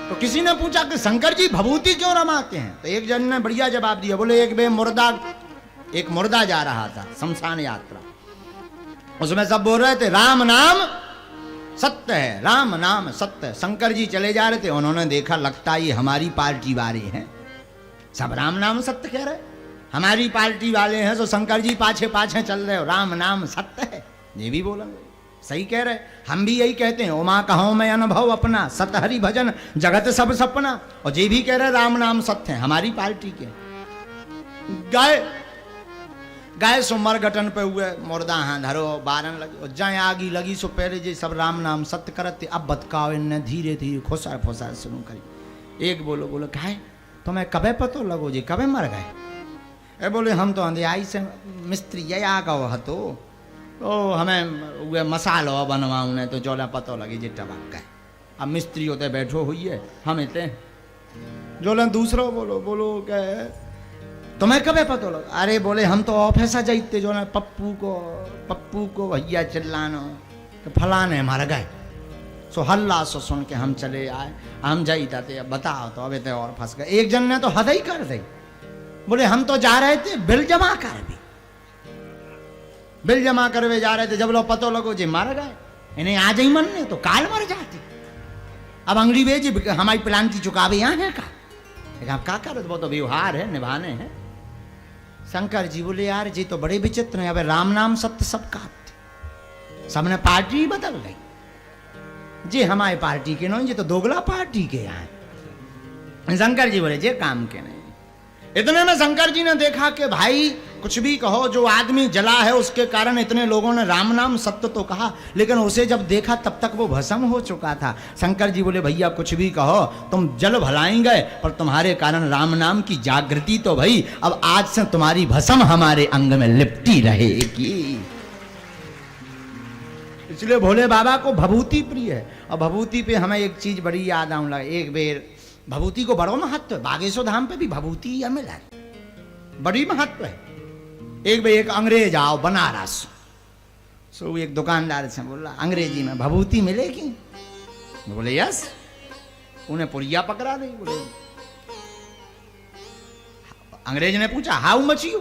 तो किसी ने पूछा कि शंकर जी भभूति क्यों रमाते हैं? तो एक जन ने बढ़िया जवाब दिया, बोले एक मुर्दा जा रहा था शमशान यात्रा, उसमें सब बोल रहे थे राम नाम सत्य है, राम नाम सत्य है। शंकर जी चले जा रहे थे, उन्होंने देखा लगता ये हमारी पार्टी वाले हैं, सब राम नाम सत्य कह रहे, हमारी पार्टी वाले हैं, तो शंकर जी पाछे पाछे चल रहे हो, राम नाम सत्य है। ये भी बोलेंगे सही कह रहे, हम भी यही कहते हैं, उमा कहो मैं अनुभव अपना, सत हरि भजन जगत सब सपना। और ये भी कह रहे राम नाम सत्य है, हमारी पार्टी के। गाय सो मर गठन पे हुए, मुर्दा हाँ धरो बारन लगी और जाए आगी लगी, सो पहले जी सब राम नाम सत्य करते, अब बतकाओ इनने धीरे धीरे खोसा फोसा शुरू करी। एक बोलो काहे तुम्हें कबे पतो लगो जी, कबे मर गए? ए बोले हम तो अंधियाई से मिस्त्री ये आ गो हतो, तो हमें वे मसालो बनवाऊँ ने तो जोला पतो लगी जी टबक गए। अब मिस्त्री होते बैठो हुई है, हम इतने जोला दूसरो बोलो क्या तुम्हें कबे पतो लगा? अरे बोले हम तो ऑफिस जाते जो ना पप्पू को भैया चिल्लानो कि फलाने मर गए, सो हल्ला सो सुन के हम चले आए, हम जाइता थे बताओ तो अबे तो और फंस गए। एक जन ने तो हद ही कर दी, बोले हम तो जा रहे थे बिल जमा करवे जा रहे थे, जब लो पतो लगो जी मर गए, इन्हें आज ही मनने तो काल मर जाते। अब अंग्रेजी हमारी प्लांटी चुकावे यहाँ है का, आप क्या कर, वो तो व्यवहार है निभाने हैं। शंकर जी बोले यार जी तो बड़े विचित्र है, अब राम नाम सत्य सबका, सबने पार्टी बदल गई जी, हमारी पार्टी के नहीं, ये तो दोगला पार्टी के यहाँ। शंकर जी बोले जे काम के नहीं। इतने में शंकर जी ने देखा कि भाई कुछ भी कहो, जो आदमी जला है उसके कारण इतने लोगों ने राम नाम सत्य तो कहा, लेकिन उसे जब देखा तब तक वो भस्म हो चुका था। शंकर जी बोले भैया कुछ भी कहो, तुम जल भलाई गए पर तुम्हारे कारण राम नाम की जागृति तो भई, अब आज से तुम्हारी भस्म हमारे अंग में लिपटी रहेगी। इसलिए भोले बाबा को भभूति प्रिय है। और भभूति पे हमें एक चीज बड़ी याद आने लगा, एक बेर भभूति को बड़ो महत्व है, बागेश्वर धाम पे भी भभूति हमें मिला, बड़ी महत्व है। एक भाई एक अंग्रेज आओ बनारस, सो एक दुकानदार से बोला अंग्रेजी में भभूति मिलेगी? बोले यस। उन्हें पुड़िया पकड़ा दी, बोले अंग्रेज ने पूछा हाउ मच यू,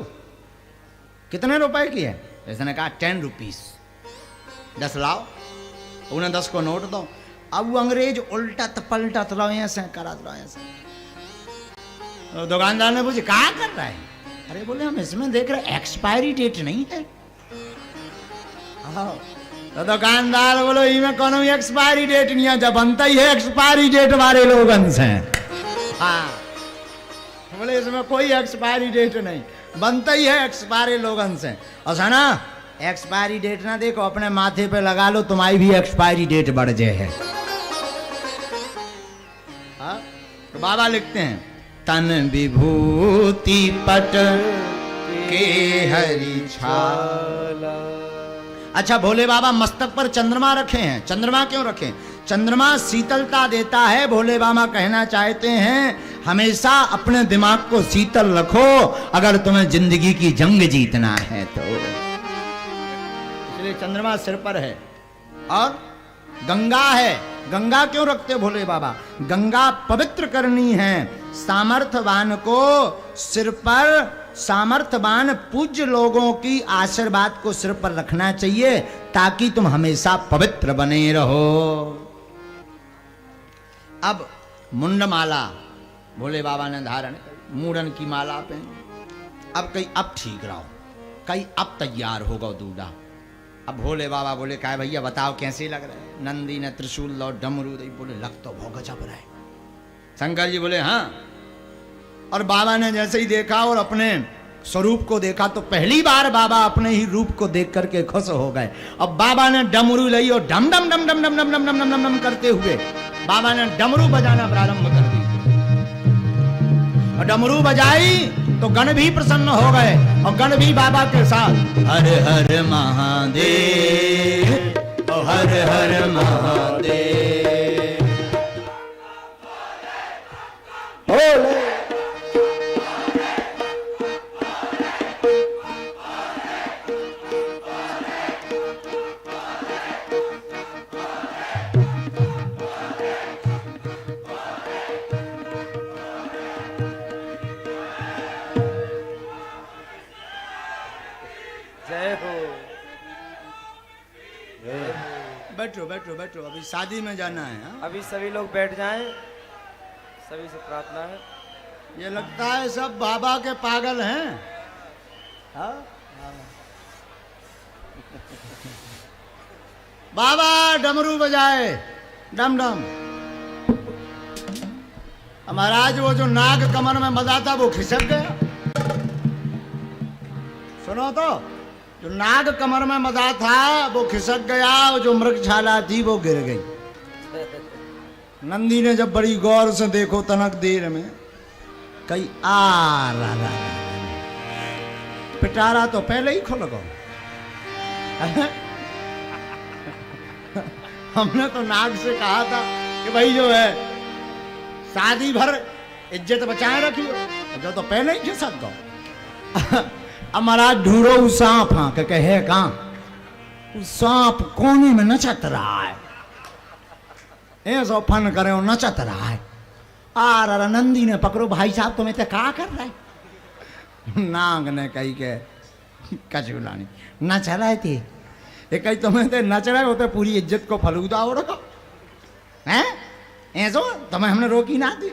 कितने रुपए की है? इसने कहा 10 रुपीस, 10 लाओ। उन्हें 10 को नोट दो। अब वो अंग्रेज उल्टत पलटत रहे ऐसे करत रहे ऐसे। तो दुकानदार ने पूछा क्या कर रहा है? अरे बोले हम इसमें देख रहे एक्सपायरी डेट नहीं है। तो दुकानदार बोलो इनमें कोनो एक्सपायरी डेट नहीं है, जब बनता ही है एक्सपायरी डेट वाले लोगन से। हाँ बोले इसमें कोई एक्सपायरी डेट नहीं, बनता ही है एक्सपायरी लोगन से। और सुना एक्सपायरी डेट ना देखो, अपने माथे पे लगा लो, तुम्हारी भी एक्सपायरी डेट बढ़ जाए है। हाँ? तो बाबा लिखते हैं तन विभूति पट के हरि छाला। अच्छा भोले बाबा मस्तक पर चंद्रमा रखे हैं। चंद्रमा क्यों रखे? चंद्रमा शीतलता देता है। भोले बाबा कहना चाहते हैं हमेशा अपने दिमाग को शीतल रखो अगर तुम्हें जिंदगी की जंग जीतना है तो। इसलिए चंद्रमा सिर पर है। और गंगा है। गंगा क्यों रखते भोले बाबा? गंगा पवित्र करनी है। सामर्थ्यवान को सिर पर, सामर्थ्यवान पूज्य लोगों की आशीर्वाद को सिर पर रखना चाहिए ताकि तुम हमेशा पवित्र बने रहो। अब मुंडमाला भोले बाबा ने धारण करी, मूड़न की माला पहनी। अब कहीं अब ठीक रहो, कहीं अब तैयार होगा दूल्हा। अब भोले बाबा बोले क्या भैया बताओ कैसे लग रहा है? नंदी ने त्रिशूल लो, डमरू दे, बोले लग तो बहुत गजब रहा है। शंकर जी बोले हाँ। और बाबा ने जैसे ही देखा और अपने स्वरूप को देखा तो पहली बार बाबा अपने ही रूप को देख करके खुश हो गए। अब बाबा ने डमरू ली और डम डम डम डम डम डम डम डम डम डम करते हुए बाबा ने डमरू बजाना प्रारंभ कर दी। और डमरू बजाई तो गण भी प्रसन्न हो गए और गण भी बाबा के साथ हर हर महादेव, हर हर महादेव बोले। बैठो बैठो बैठो, अभी शादी में जाना है। हाँ? अभी सभी लोग बैठ जाएं, सभी से प्रार्थना है। ये लगता है सब बाबा के पागल हैं। हाँ? बाबा डमरू बजाए, डम डम। महाराज वो जो नाग कमर में मजा था वो खिसक गया। सुनो तो, जो नाग कमर में मजा था वो खिसक गया, और जो मृगछाला थी वो गिर गई। नंदी ने जब बड़ी गौर से देखो तनक देर में, कई आ ला ला पिटारा तो पहले ही खुल गया। हमने तो नाग से कहा था कि भाई जो है शादी भर इज्जत बचाए रखियो, जो तो पहले ही खिसक गो। अब महाराज ढूंढो सांप, हाँ कहे कहाँ सांप कोने में नचत रहा है, ऐसा फन करे और नचत रहा है। आर नंदी ने पकड़ो, भाई साहब तुम्हें तो क्या कर रहा है? नाग ने कही के कचुलानी नच रहे थे, ये कही तुम्हें तो नच रहे होते पूरी इज्जत को फलूदा हो रखा है, ऐसो तुम्हें हमने रोकी ना दी।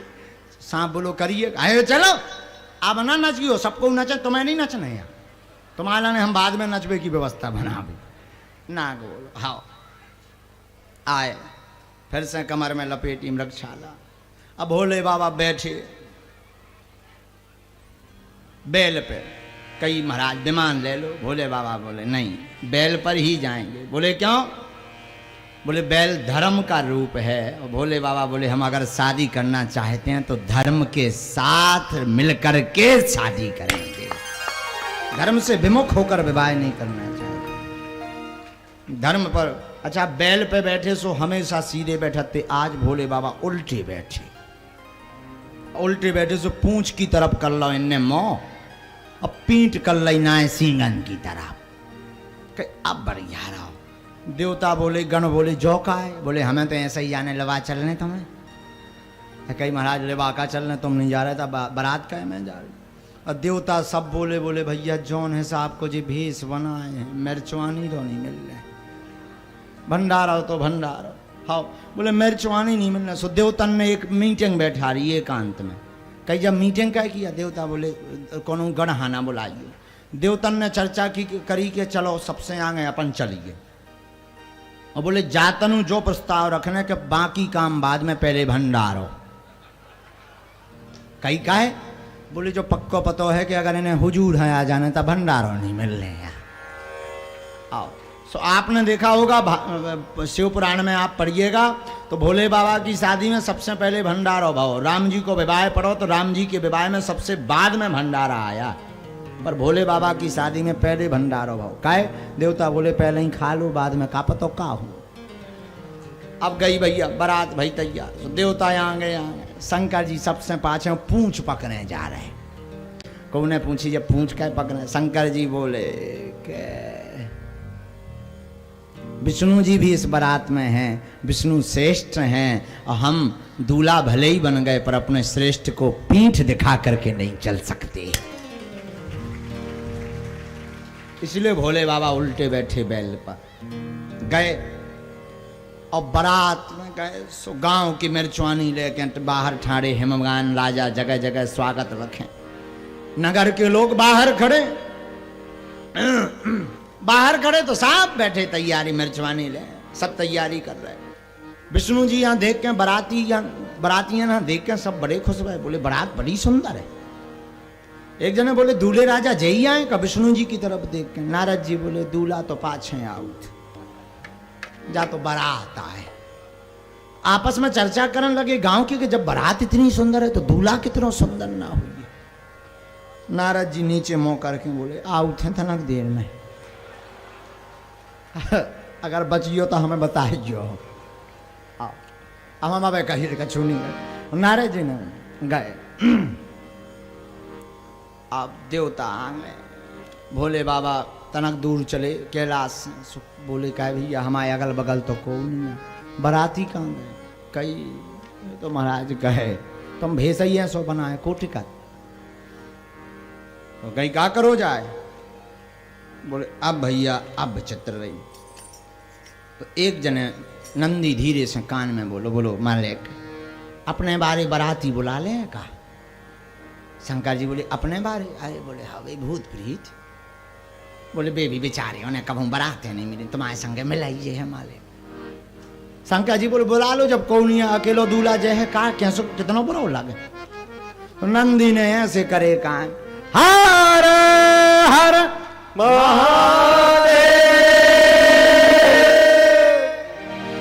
सांप बोलो करिए, आए चलो अब ना नच गयो, सबको नचे, तुम्हें नहीं नचना है, तुम्हारा ने हम बाद में नचबे की व्यवस्था बना भी। नाग बोलो हाँ। आए फिर से कमर में लपेटी मृगछाला। अब भोले बाबा बैठे बैल पे, कई महाराज विमान ले लो। भोले बाबा बोले नहीं, बैल पर ही जाएंगे। बोले क्यों? बोले बैल धर्म का रूप है। और भोले बाबा बोले हम अगर शादी करना चाहते हैं तो धर्म के साथ मिलकर के शादी करेंगे, धर्म से विमुख होकर विवाह नहीं करना चाहते। धर्म पर अच्छा बैल पे बैठे सो हमेशा सीधे बैठते, आज भोले बाबा उल्टे बैठे। उल्टे बैठे सो पूंछ की तरफ कर लो इनने मोह, अब पीठ कर ली ना है सींगन की तरफ। अब बढ़िया रहो। देवता बोले गण बोले जो का है? बोले हमें तो ऐसे ही जाने लवा चलने तुम्हें। कई महाराज लेवा का चलने, तुम नहीं जा रहे था, बारात का है मैं जा रही। और देवता सब बोले बोले भैया जौन है साहब को जी भेष बनाए हैं, मिर्चवानी तो नहीं मिल रहे, भंडारा तो भंडारा हाँ। बोले मिर्चवानी नहीं मिल रहा। सो देवतन ने एक मीटिंग बैठा रही एकांत में। कई जब मीटिंग क्या किया, देवता बोले कोनो गणहाना बुलाइए। देवतन ने चर्चा की करी के चलो सबसे आगे अपन चलिए, और बोले जातनु जो प्रस्ताव रखने के बाकी काम बाद में, पहले भंडारो। कई का है? बोले जो पक्को पतो है कि अगर इन्हें हुजूर है आ जाने तो भंडारो नहीं मिलने हैं। आओ सो आपने देखा होगा शिव पुराण में आप पढ़िएगा तो भोले बाबा की शादी में सबसे पहले भंडारो भाव। राम जी को विवाह पढ़ो तो राम जी के विवाह में सबसे बाद में भंडारा आया, पर भोले बाबा की शादी में पहले भंडारो भाव। काहे? देवता बोले पहले ही खा लो, बाद में का पतो का हो। अब गई भैया बारात भाई तैयार। तो देवता यहाँ गए, शंकर जी सबसे पाछे पूंछ पकड़ने जा रहे। कौने पूछी जब पूंछ क्या पकड़े? शंकर जी बोले के विष्णु जी भी इस बारात में हैं, विष्णु श्रेष्ठ हैं, और हम दूल्हा भले ही बन गए पर अपने श्रेष्ठ को पीठ दिखा करके नहीं चल सकते। इसलिए भोले बाबा उल्टे बैठे बैल पर गए और बारात में गए। सो गांव की मिर्चवानी लेके बाहर ठाड़े हेमगान राजा जगह जगह स्वागत रखें। नगर के लोग बाहर खड़े बाहर खड़े तो साहब बैठे तैयारी मिर्चवानी ले, सब तैयारी कर रहे। विष्णु जी यहाँ देख के बरातियां यहाँ देख के सब बड़े खुश हुए। बोले बारात बड़ी सुंदर है। एक जने बोले दूल्हे राजा जई आए का? विष्णु जी की तरफ देख के नारद जी बोले दूल्हा तो पाछे आउट, जा तो बारात आए। आपस में चर्चा करने लगे गांव की कि जब बारात इतनी सुंदर है तो दूल्हा कितना सुंदर ना होगी। नारद जी नीचे मुंह करके बोले आउट है तनक देर में, अगर बचियो तो हमें बताइयो। अब हम कही कछू नहीं गए। नारद जी ने गए। अब देवता आ गए। भोले बाबा तनक दूर चले कैलाश से। बोले क्या भैया हमारे अगल बगल तो कोई नहीं है, बाराती कहाँ गए? कई तो महाराज कहे तुम भेस ही है सो बनाए कोटिका। तो कहीं क्या करो जाए? बोले अब भैया अब विचित्र रही। तो एक जने नंदी धीरे से कान में बोलो, बोलो मालिक अपने बारे बाराती बुला ले का। शंकर जी बोले अपने बारे? अरे बोले हाँ भाई भूत प्रीत। बोले बेबी बेचारे उन्हें कब हम बराते नहीं मिले, तुम्हारे संगे मिलाइए है मालिक। शंकर जी बोले बुला लो, जब कौन अकेलो दूल्हा जय है का कैसे कितना बुरा लगे। तो नंदी ने ऐसे करे कान, हर हर महादेव।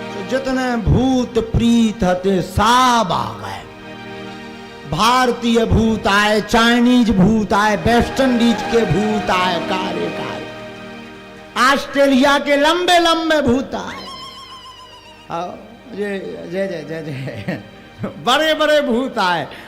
तो जितने भूत प्रीत हते सब आ गए। भारतीय भूत आए, चाइनीज भूत आए, वेस्ट इंडीज के भूत आए, कारे कारे, ऑस्ट्रेलिया के लंबे लंबे भूत आए। जय जय जय जय जय, बड़े बड़े भूत आए।